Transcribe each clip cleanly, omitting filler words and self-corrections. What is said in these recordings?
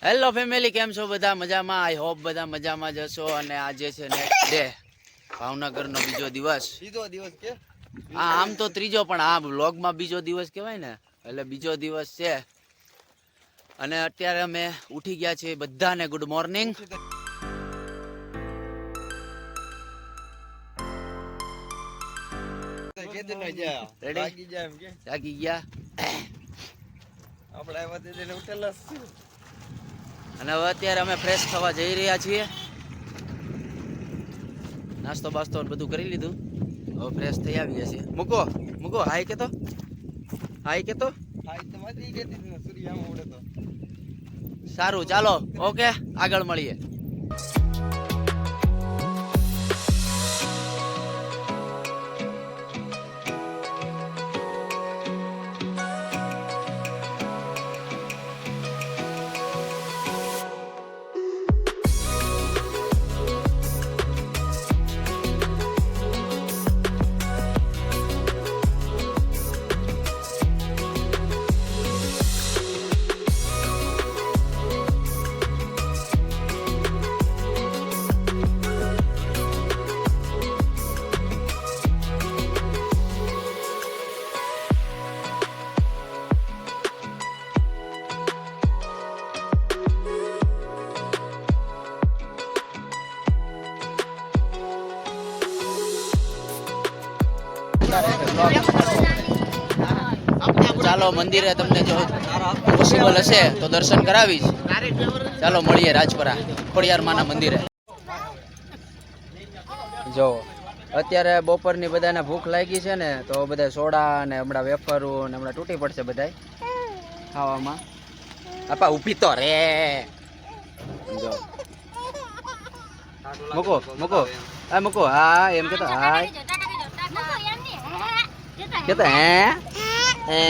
Hello family, કેમ છો બધા? મજામાં? આઈ હોપ બધા મજામાં જ હશો. અને આજે છે નેક્સ્ટ ડે, ભાવનગરનો બીજો દિવસ. કે હા, આમ તો ત્રીજો, પણ આ વ્લોગમાં બીજો દિવસ કહેવાય ને, એટલે બીજો દિવસ છે. અને અત્યારે અમે ઉઠી ગયા છીએ. બધાને ગુડ મોર્નિંગ. જાગી ગયા અને હવે અત્યારે અમે ફ્રેશ થવા જઈ રહ્યા છીએ. નાસ્તો બાસ્તો બધું કરી લીધું, હવે ફ્રેશ થઈ આવીએ છીએ. મૂકો મૂકો, હાય કેતો, હાય કેતો. સારું, ચાલો, ઓકે, આગળ મળીએ. ચાલો, મંદિરે તમને જો પોસિબલ હશે તો દર્શન કરાવીશ. ચાલો મળીએ રાજપરા ખોડિયારમાંના મંદિરે. જો અત્યારે બપોરની બધાને ભૂખ લાગી છે ને, તો બધા સોડા ને હમણાં વેફરું ને હમણાં તૂટી પડશે બધા ખાવામાં. આપા ઊભી તો રે. જો મૂકો મૂકો, હા મૂકો, હા એમ કેતો, હાય કેતા, હે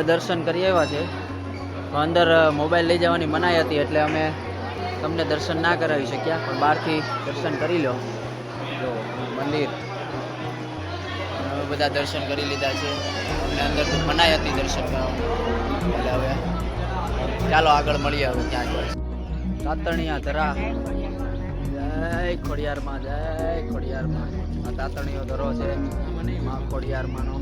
દર્શન કરી આવ્યા છે. અંદર મોબાઈલ લઈ જવાની મનાઈ હતી, એટલે અમે તમને દર્શન ના કરાવી શક્યા, પણ બહારથી દર્શન કરી લો. જો મંદિર બધા દર્શન કરી લીધા છે. અમને અંદર મનાઈ હતી દર્શન કરવાની, એટલે હવે ચાલો આગળ મળીએ. હવે ક્યાં તાતણિયા ધરા. જય ખોડિયારમાં, જય ખોડિયારમાં. આ તાતણીયો ધરો છે માં ખોડિયારમાંનો.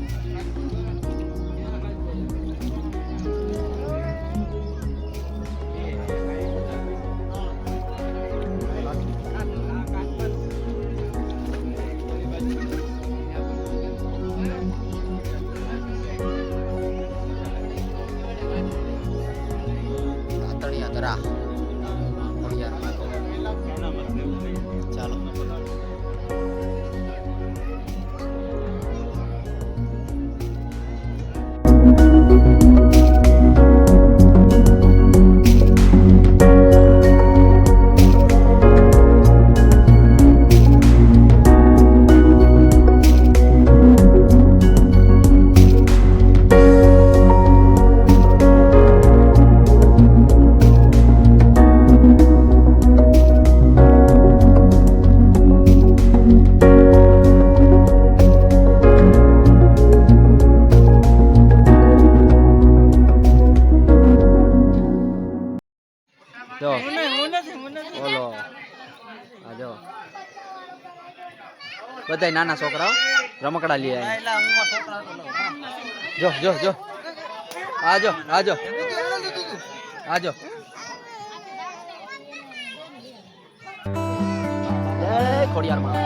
ચાલો જો બોલો આ જો બધા નાના છોકરાઓ રમકડા લઈ આવ્યા. જો જો જો આજો આજો આજો. જય ખોડિયારમાં.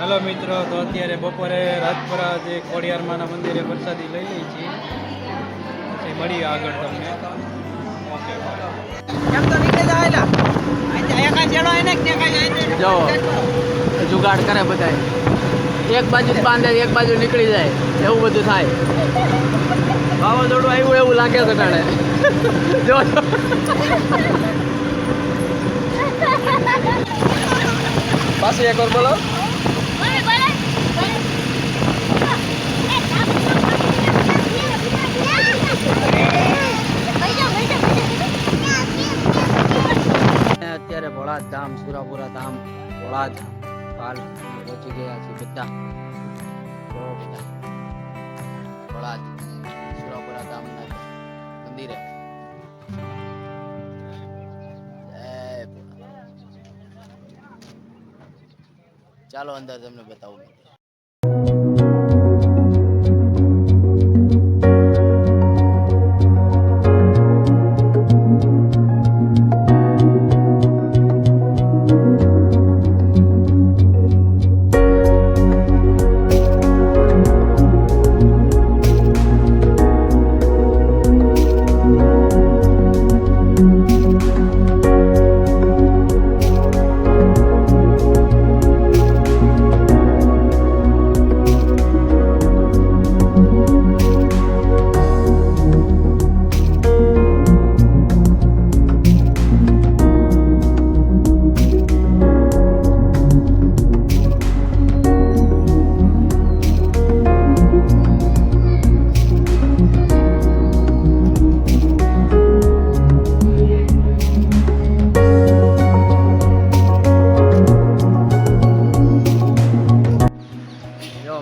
હેલો મિત્રો, તો અત્યારે બપોરે રાજપરા જે ખોડિયારમાંના મંદિરે પ્રસાદી લઈ લઈ છીએ, પછી મળીએ આગળ તમને. ઓકે જો જુગાડ કરે બધા, એક બાજુ બાંધે એક બાજુ નીકળી જાય એવું બધું થાય. વાવાઝોડું આવ્યું એવું લાગે છે તાણે. જો પાછું એક વાર બોલો. અત્યારે ભોળાજ ધામ, સુરાપુરા ધામ, ભોળાજ હાલ પહોંચી ગયા છે બધા. ભોળાજ સુરાપુરા ધામના મંદિરે. ચાલો અંદર તમને બતાવું.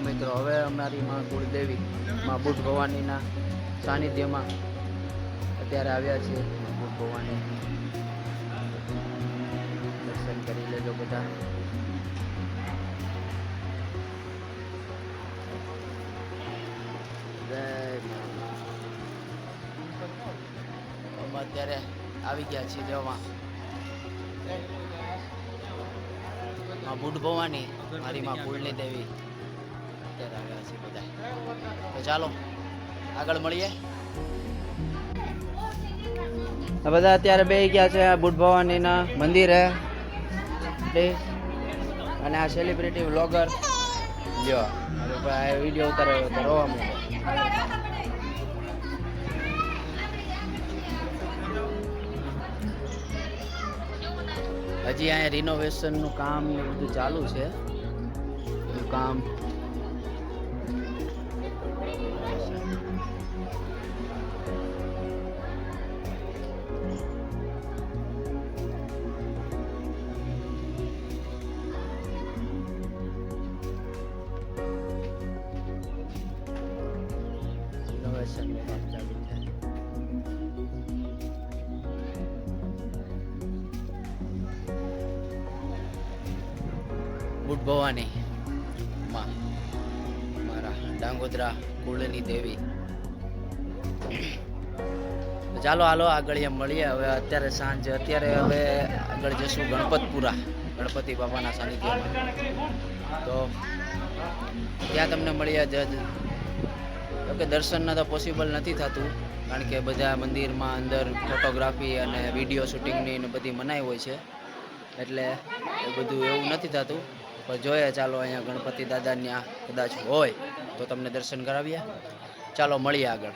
મિત્રો હવે અમારી માં કુળદેવી માં બુટ ભવાનીના સાનિધ્યમાં અત્યારે આવ્યા છે. બુટ ભવાની દર્શન કરી લેજો બધા. અમે અત્યારે આવી ગયા છીએ જવા બુટ ભવાની મારી માં કુળની દેવી આવ્યા છે બધા. તો ચાલો આગળ મળીએ. બધા અત્યારે બે ગયા છે બુટ ભવાનીના મંદિરે અને આ સેલિબ્રિટી વ્લોગર જો વિડીયો ઉતાર્યો તો રોવા માંડ્યો. હજી અહીંયા રિનોવેશનનું કામ ને બધું ચાલુ છે. કામ બુટ ભવાની માં મારા ડાંગોદરા કુળની દેવી. તો ચાલો હાલો આગળ એમ મળીએ. હવે અત્યારે સાંજ, અત્યારે હવે આગળ જશું ગણપતપુરા, ગણપતિ બાપાના સાનિધ્યમાં. તો ત્યાં તમને મળીએ. કે દર્શનના તો પોસિબલ નથી થતું, કારણ કે બધા મંદિરમાં અંદર ફોટોગ્રાફી અને વિડીયો શૂટિંગની ને બધી મનાઈ હોય છે, એટલે એ બધું એવું નથી થતું. પણ જોઈએ, ચાલો અહીંયા ગણપતિ દાદાને કદાચ હોય તો તમને દર્શન કરાવીએ. ચાલો મળીએ આગળ.